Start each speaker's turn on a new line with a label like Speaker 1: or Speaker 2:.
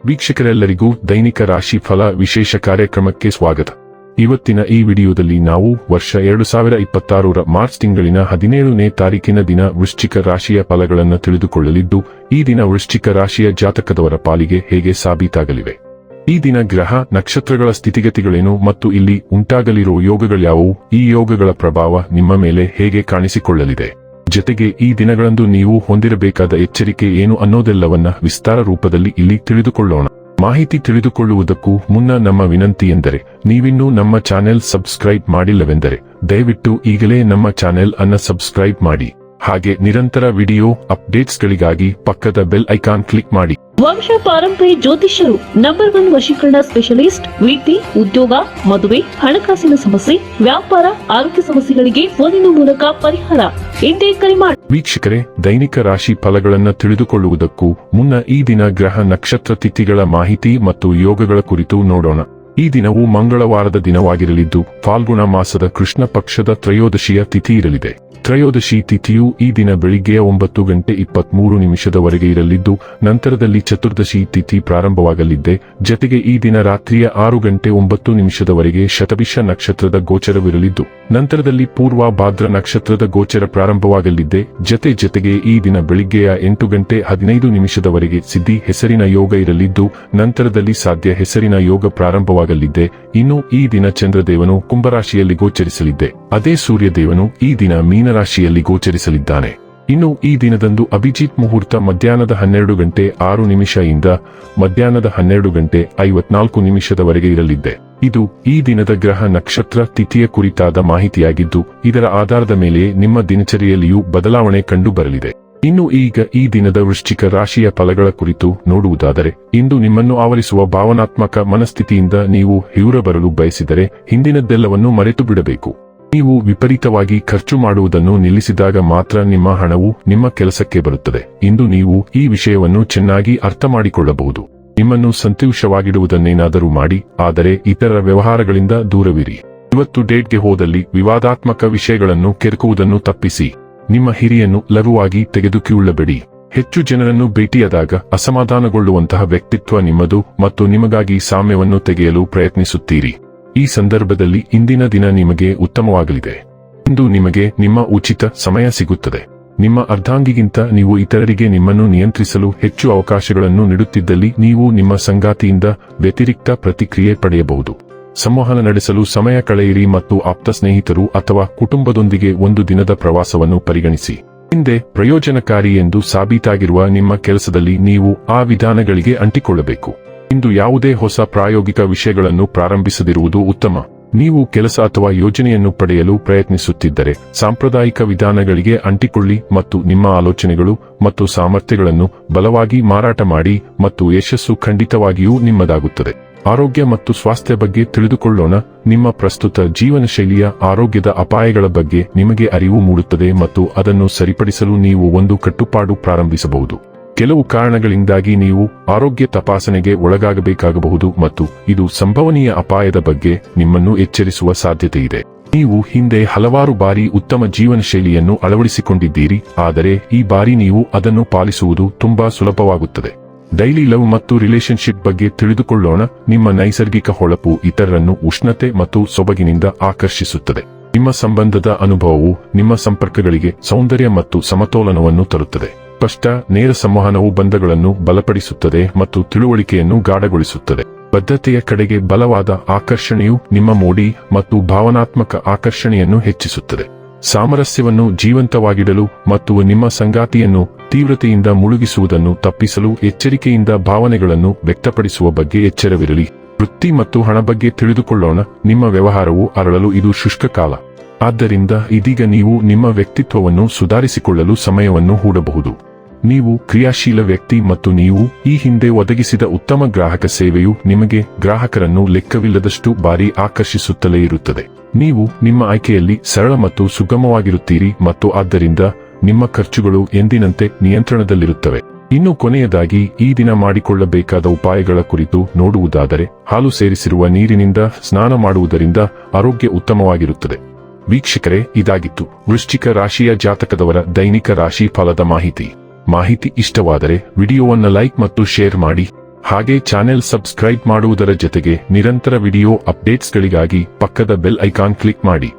Speaker 1: ವೀಕ್ಷಕರೆಲ್ಲರಿಗೂ ದೈನಿಕ ರಾಶಿ ಫಲ ವಿಶೇಷ ಕಾರ್ಯಕ್ರಮಕ್ಕೆ ಸ್ವಾಗತ. ಇವತ್ತಿನ ಈ ವಿಡಿಯೋದಲ್ಲಿ ನಾವು ವರ್ಷ 2026ರ ಮಾರ್ಚ್ ತಿಂಗಳಿನ 17ನೇ ತಾರೀಕಿನ ದಿನ ವೃಶ್ಚಿಕ ರಾಶಿಯ ಫಲಗಳನ್ನು ತಿಳಿದುಕೊಳ್ಳಲಿದ್ದು, ಈ ದಿನ ವೃಶ್ಚಿಕ ರಾಶಿಯ ಜಾತಕದವರ ಪಾಲಿಗೆ ಹೇಗೆ ಸಾಬೀತಾಗಲಿವೆ, ಈ ದಿನ ಗ್ರಹ ನಕ್ಷತ್ರಗಳ ಸ್ಥಿತಿಗತಿಗಳೇನು ಮತ್ತು ಇಲ್ಲಿ ಉಂಟಾಗಲಿರುವ ಯೋಗಗಳ್ಯಾವುವು, ಈ ಯೋಗಗಳ ಪ್ರಭಾವ ನಿಮ್ಮ ಮೇಲೆ ಹೇಗೆ ಕಾಣಿಸಿಕೊಳ್ಳಲಿದೆ, ಜೊತೆಗೆ ಈ ದಿನಗಳಂದು ನೀವು ಹೊಂದಿರಬೇಕಾದ ಎಚ್ಚರಿಕೆ ಏನು ಅನ್ನೋದೆಲ್ಲವನ್ನ ವಿಸ್ತಾರ ರೂಪದಲ್ಲಿ ಇಲ್ಲಿ ತಿಳಿದುಕೊಳ್ಳೋಣ. ಮಾಹಿತಿ ತಿಳಿದುಕೊಳ್ಳುವುದಕ್ಕೂ ಮುನ್ನ ನಮ್ಮ ವಿನಂತಿ ಎಂದರೆ, ನೀವಿನ್ನೂ ನಮ್ಮ ಚಾನೆಲ್ ಸಬ್ಸ್ಕ್ರೈಬ್ ಮಾಡಿಲ್ಲವೆಂದರೆ ದಯವಿಟ್ಟು ಈಗಲೇ ನಮ್ಮ ಚಾನೆಲ್ ಅನ್ನು ಸಬ್ಸ್ಕ್ರೈಬ್ ಮಾಡಿ. ಹಾಗೆ ನಿರಂತರ ವಿಡಿಯೋ ಅಪ್ಡೇಟ್ಸ್ಗಳಿಗಾಗಿ ಪಕ್ಕದ ಬೆಲ್ ಐಕಾನ್ ಕ್ಲಿಕ್ ಮಾಡಿ.
Speaker 2: ವಂಶ ಪಾರಂಪರ್ಯ ಜ್ಯೋತಿಷ್ಯರು ನಂಬರ್ 1 ವಶೀಕರಣ ಸ್ಪೆಷಲಿಸ್ಟ್. ವೃತ್ತಿ, ಉದ್ಯೋಗ, ಮದುವೆ, ಹಣಕಾಸಿನ ಸಮಸ್ಯೆ, ವ್ಯಾಪಾರ, ಆರೋಗ್ಯ ಸಮಸ್ಯೆಗಳಿಗೆ ಫೋನಿನ ಮೂಲಕ ಪರಿಹಾರ. ಇಂದೇ ಕರೆ ಮಾಡಿ.
Speaker 1: ವೀಕ್ಷಕರೇ, ದೈನಿಕ ರಾಶಿ ಫಲಗಳನ್ನು ತಿಳಿದುಕೊಳ್ಳುವುದಕ್ಕೂ ಮುನ್ನ ಈ ದಿನ ಗ್ರಹ ನಕ್ಷತ್ರ ತಿಥಿಗಳ ಮಾಹಿತಿ ಮತ್ತು ಯೋಗಗಳ ಕುರಿತು ನೋಡೋಣ. ಈ ದಿನವು ಮಂಗಳವಾರದ ದಿನವಾಗಿರಲಿದ್ದು, ಫಾಲ್ಗುಣ ಮಾಸದ ಕೃಷ್ಣ ಪಕ್ಷದ ತ್ರಯೋದಶಿಯ ತಿಥಿ ಇರಲಿದೆ. ತ್ರಯೋದಶಿ ತಿಥಿಯು ಈ ದಿನ ಬೆಳಿಗ್ಗೆ 9:23 ಇರಲಿದ್ದು, ನಂತರದಲ್ಲಿ ಚತುರ್ದಶಿ ತಿಥಿ ಪ್ರಾರಂಭವಾಗಲಿದ್ದೆ. ಜತೆಗೆ ಈ ದಿನ ರಾತ್ರಿಯ 6:09 ಶತಭಿಷ ನಕ್ಷತ್ರದ ಗೋಚರವಿರಲಿದ್ದು, ನಂತರದಲ್ಲಿ ಪೂರ್ವ ಭಾದ್ರ ನಕ್ಷತ್ರದ ಗೋಚರ ಪ್ರಾರಂಭವಾಗಲಿದ್ದೆ. ಜತೆಗೆ ಈ ದಿನ ಬೆಳಿಗ್ಗೆಯ 8:15 ಸಿದ್ಧಿ ಹೆಸರಿನ ಯೋಗ ಇರಲಿದ್ದು, ನಂತರದಲ್ಲಿ ಸಾಧ್ಯ ಹೆಸರಿನ ಯೋಗ ಪ್ರಾರಂಭವಾಗಲಿದ್ದೆ. ಇನ್ನು ಈ ದಿನ ಚಂದ್ರದೇವನು ಕುಂಭರಾಶಿಯಲ್ಲಿ ಗೋಚರಿಸಲಿದ್ದೆ. ಅದೇ ಸೂರ್ಯದೇವನು ಈ ದಿನ ಮೀನರಾಶಿಯಲ್ಲಿ ಗೋಚರಿಸಲಿದ್ದಾನೆ. ಇನ್ನು ಈ ದಿನದಂದು ಅಭಿಜಿತ್ ಮುಹೂರ್ತ ಮಧ್ಯಾಹ್ನದ 12:06 ಇಂದ ಮಧ್ಯಾಹ್ನದ 12:54 ಇರಲಿದ್ದೆ. ಇದು ಈ ದಿನದ ಗ್ರಹ ನಕ್ಷತ್ರ ತಿಥಿಯ ಕುರಿತಾದ ಮಾಹಿತಿಯಾಗಿದ್ದು, ಇದರ ಆಧಾರದ ಮೇಲೆ ನಿಮ್ಮ ದಿನಚರಿಯಲ್ಲಿಯೂ ಬದಲಾವಣೆ ಕಂಡು ಬರಲಿದೆ. ಇನ್ನು ಈಗ ಈ ದಿನದ ವೃಶ್ಚಿಕ ರಾಶಿಯ ಫಲಗಳ ಕುರಿತು ನೋಡುವುದಾದರೆ, ಇಂದು ನಿಮ್ಮನ್ನು ಆವರಿಸುವ ಭಾವನಾತ್ಮಕ ಮನಸ್ಥಿತಿಯಿಂದ ನೀವು ದೂರ ಬರಲು ಬಯಸಿದರೆ ಹಿಂದಿನದ್ದೆಲ್ಲವನ್ನೂ ಮರೆತು ಬಿಡಬೇಕು. ನೀವು ವಿಪರೀತವಾಗಿ ಖರ್ಚು ಮಾಡುವುದನ್ನು ನಿಲ್ಲಿಸಿದಾಗ ಮಾತ್ರ ನಿಮ್ಮ ಹಣವು ನಿಮ್ಮ ಕೆಲಸಕ್ಕೆ ಬರುತ್ತದೆ. ಇಂದು ನೀವು ಈ ವಿಷಯವನ್ನು ಚೆನ್ನಾಗಿ ಅರ್ಥ ಮಾಡಿಕೊಳ್ಳಬಹುದು. ನಿಮ್ಮನ್ನು ಸಂತೋಷವಾಗಿಡುವುದನ್ನೇನಾದರೂ ಮಾಡಿ, ಆದರೆ ಇತರ ವ್ಯವಹಾರಗಳಿಂದ ದೂರವಿರಿ. ಇವತ್ತು ಡೇಟ್ಗೆ ಹೋದಲ್ಲಿ ವಿವಾದಾತ್ಮಕ ವಿಷಯಗಳನ್ನು ಕೆರಕುವುದನ್ನು ತಪ್ಪಿಸಿ. ನಿಮ್ಮ ಹಿರಿಯನ್ನು ಲಘುವಾಗಿ ತೆಗೆದುಕೊಳ್ಳಬೇಡಿ. ಹೆಚ್ಚು ಜನರನ್ನು ಭೇಟಿಯಾದಾಗ ಅಸಮಾಧಾನಗೊಳ್ಳುವಂತಹ ವ್ಯಕ್ತಿತ್ವ ನಿಮ್ಮದು ಮತ್ತು ನಿಮಗಾಗಿ ಸಾಮ್ಯವನ್ನು ತೆಗೆಯಲು ಪ್ರಯತ್ನಿಸುತ್ತೀರಿ. ಈ ಸಂದರ್ಭದಲ್ಲಿ ಇಂದಿನ ದಿನ ನಿಮಗೆ ಉತ್ತಮವಾಗಲಿದೆ. ಇಂದು ನಿಮಗೆ ನಿಮ್ಮ ಉಚಿತ ಸಮಯ ಸಿಗುತ್ತದೆ. ನಿಮ್ಮ ಅರ್ಧಾಂಗಿಗಿಂತ ನೀವು ಇತರರಿಗೆ ನಿಮ್ಮನ್ನು ನಿಯಂತ್ರಿಸಲು ಹೆಚ್ಚು ಅವಕಾಶಗಳನ್ನು ನೀಡುತ್ತಿದ್ದಲ್ಲಿ ನೀವು ನಿಮ್ಮ ಸಂಗಾತಿಯಿಂದ ವ್ಯತಿರಿಕ್ತ ಪ್ರತಿಕ್ರಿಯೆ ಪಡೆಯಬಹುದು. ಸಂವಹನ ನಡೆಸಲು ಸಮಯ ಕಳೆಯಿರಿ ಮತ್ತು ಆಪ್ತ ಸ್ನೇಹಿತರು ಅಥವಾ ಕುಟುಂಬದೊಂದಿಗೆ ಒಂದು ದಿನದ ಪ್ರವಾಸವನ್ನು ಪರಿಗಣಿಸಿ. ಹಿಂದೆ ಪ್ರಯೋಜನಕಾರಿ ಎಂದು ಸಾಬೀತಾಗಿರುವ ನಿಮ್ಮ ಕೆಲಸದಲ್ಲಿ ನೀವು ಆ ವಿಧಾನಗಳಿಗೆ ಅಂಟಿಕೊಳ್ಳಬೇಕು. ಇಂದು ಯಾವುದೇ ಹೊಸ ಪ್ರಾಯೋಗಿಕ ವಿಷಯಗಳನ್ನು ಪ್ರಾರಂಭಿಸದಿರುವುದು ಉತ್ತಮ. ನೀವು ಕೆಲಸ ಅಥವಾ ಯೋಜನೆಯನ್ನು ಪಡೆಯಲು ಪ್ರಯತ್ನಿಸುತ್ತಿದ್ದರೆ ಸಾಂಪ್ರದಾಯಿಕ ವಿಧಾನಗಳಿಗೆ ಅಂಟಿಕೊಳ್ಳಿ ಮತ್ತು ನಿಮ್ಮ ಆಲೋಚನೆಗಳು ಮತ್ತು ಸಾಮರ್ಥ್ಯಗಳನ್ನು ಬಲವಾಗಿ ಮಾರಾಟ ಮಾಡಿ ಮತ್ತು ಯಶಸ್ಸು ಖಂಡಿತವಾಗಿಯೂ ನಿಮ್ಮದಾಗುತ್ತದೆ. ಆರೋಗ್ಯ ಮತ್ತು ಸ್ವಾಸ್ಥ್ಯ ಬಗ್ಗೆ ತಿಳಿದುಕೊಳ್ಳೋಣ. ನಿಮ್ಮ ಪ್ರಸ್ತುತ ಜೀವನ ಶೈಲಿಯ ಆರೋಗ್ಯದ ಅಪಾಯಗಳ ಬಗ್ಗೆ ನಿಮಗೆ ಅರಿವು ಮೂಡುತ್ತದೆ ಮತ್ತು ಅದನ್ನು ಸರಿಪಡಿಸಲು ನೀವು ಒಂದು ಕಟ್ಟುಪಾಡು ಪ್ರಾರಂಭಿಸಬಹುದು. ಕೆಲವು ಕಾರಣಗಳಿಂದಾಗಿ ನೀವು ಆರೋಗ್ಯ ತಪಾಸಣೆಗೆ ಒಳಗಾಗಬೇಕಾಗಬಹುದು ಮತ್ತು ಇದು ಸಂಭವನೀಯ ಅಪಾಯದ ಬಗ್ಗೆ ನಿಮ್ಮನ್ನು ಎಚ್ಚರಿಸುವ ಸಾಧ್ಯತೆಯಿದೆ. ನೀವು ಹಿಂದೆ ಹಲವಾರು ಬಾರಿ ಉತ್ತಮ ಜೀವನ ಶೈಲಿಯನ್ನು ಅಳವಡಿಸಿಕೊಂಡಿದ್ದೀರಿ, ಆದರೆ ಈ ಬಾರಿ ನೀವು ಅದನ್ನು ಪಾಲಿಸುವುದು ತುಂಬಾ ಸುಲಭವಾಗುತ್ತದೆ. ಡೈಲಿ ಲವ್ ಮತ್ತು ರಿಲೇಶನ್ಶಿಪ್ ಬಗ್ಗೆ ತಿಳಿದುಕೊಳ್ಳೋಣ. ನಿಮ್ಮ ನೈಸರ್ಗಿಕ ಹೊಳಪು ಇತರರನ್ನು ಉಷ್ಣತೆ ಮತ್ತು ಸೊಬಗಿನಿಂದ ಆಕರ್ಷಿಸುತ್ತದೆ. ನಿಮ್ಮ ಸಂಬಂಧದ ಅನುಭವವು ನಿಮ್ಮ ಸಂಪರ್ಕಗಳಿಗೆ ಸೌಂದರ್ಯ ಮತ್ತು ಸಮತೋಲನವನ್ನು ತರುತ್ತದೆ. ಸ್ಪಷ್ಟ, ನೇರ ಸಂವಹನವು ಬಂಧಗಳನ್ನು ಬಲಪಡಿಸುತ್ತದೆ ಮತ್ತು ತಿಳುವಳಿಕೆಯನ್ನು ಗಾಢಗೊಳಿಸುತ್ತದೆ. ಬದ್ಧತೆಯ ಕಡೆಗೆ ಬಲವಾದ ಆಕರ್ಷಣೆಯು ನಿಮ್ಮ ಮೋಡಿ ಮತ್ತು ಭಾವನಾತ್ಮಕ ಆಕರ್ಷಣೆಯನ್ನು ಹೆಚ್ಚಿಸುತ್ತದೆ. ಸಾಮರಸ್ಯವನ್ನು ಜೀವಂತವಾಗಿಡಲು ಮತ್ತು ನಿಮ್ಮ ಸಂಗಾತಿಯನ್ನು ತೀವ್ರತೆಯಿಂದ ಮುಳುಗಿಸುವುದನ್ನು ತಪ್ಪಿಸಲು ಎಚ್ಚರಿಕೆಯಿಂದ ಭಾವನೆಗಳನ್ನು ವ್ಯಕ್ತಪಡಿಸುವ ಬಗ್ಗೆ ಎಚ್ಚರವಿರಲಿ. ವೃತ್ತಿ ಮತ್ತು ಹಣ ಬಗ್ಗೆ ತಿಳಿದುಕೊಳ್ಳೋಣ. ನಿಮ್ಮ ವ್ಯವಹಾರವು ಅರಳಲು ಇದು ಶುಷ್ಕ ಕಾಲ. ಆದ್ದರಿಂದ ಇದೀಗ ನೀವು ನಿಮ್ಮ ವ್ಯಕ್ತಿತ್ವವನ್ನು ಸುಧಾರಿಸಿಕೊಳ್ಳಲು ಸಮಯವನ್ನು ಹೂಡಬಹುದು. ನೀವು ಕ್ರಿಯಾಶೀಲ ವ್ಯಕ್ತಿ ಮತ್ತು ನೀವು ಈ ಹಿಂದೆ ಒದಗಿಸಿದ ಉತ್ತಮ ಗ್ರಾಹಕ ಸೇವೆಯು ನಿಮಗೆ ಗ್ರಾಹಕರನ್ನು ಲೆಕ್ಕವಿಲ್ಲದಷ್ಟು ಬಾರಿ ಆಕರ್ಷಿಸುತ್ತಲೇ ಇರುತ್ತದೆ. ನೀವು ನಿಮ್ಮ ಆಯ್ಕೆಯಲ್ಲಿ ಸರಳ ಮತ್ತು ಸುಗಮವಾಗಿರುತ್ತೀರಿ ಮತ್ತು ಆದ್ದರಿಂದ ನಿಮ್ಮ ಖರ್ಚುಗಳು ಎಂದಿನಂತೆ ನಿಯಂತ್ರಣದಲ್ಲಿರುತ್ತವೆ. ಇನ್ನು ಕೊನೆಯದಾಗಿ ಈ ದಿನ ಮಾಡಿಕೊಳ್ಳಬೇಕಾದ ಉಪಾಯಗಳ ಕುರಿತು ನೋಡುವುದಾದರೆ, ಹಾಲು ಸೇರಿಸಿರುವ ನೀರಿನಿಂದ ಸ್ನಾನ ಮಾಡುವುದರಿಂದ ಆರೋಗ್ಯ ಉತ್ತಮವಾಗಿರುತ್ತದೆ. ವೀಕ್ಷಕರೇ, ಇದಾಗಿತ್ತು ವೃಶ್ಚಿಕ ರಾಶಿಯ ಜಾತಕದವರ ದೈನಿಕ ರಾಶಿ ಫಲದ ಮಾಹಿತಿ ಇಷ್ಟವಾದರೆ ವಿಡಿಯೋವನ್ನು ಲೈಕ್ ಮತ್ತು ಶೇರ್ ಮಾಡಿ. ಹಾಗೆ ಚಾನೆಲ್ ಸಬ್ಸ್ಕ್ರೈಬ್ ಮಾಡುವುದರ ಜೊತೆಗೆ ನಿರಂತರ ವಿಡಿಯೋ ಅಪ್ಡೇಟ್ಸ್ಗಳಿಗಾಗಿ ಪಕ್ಕದ ಬೆಲ್ ಐಕಾನ್ ಕ್ಲಿಕ್ ಮಾಡಿ.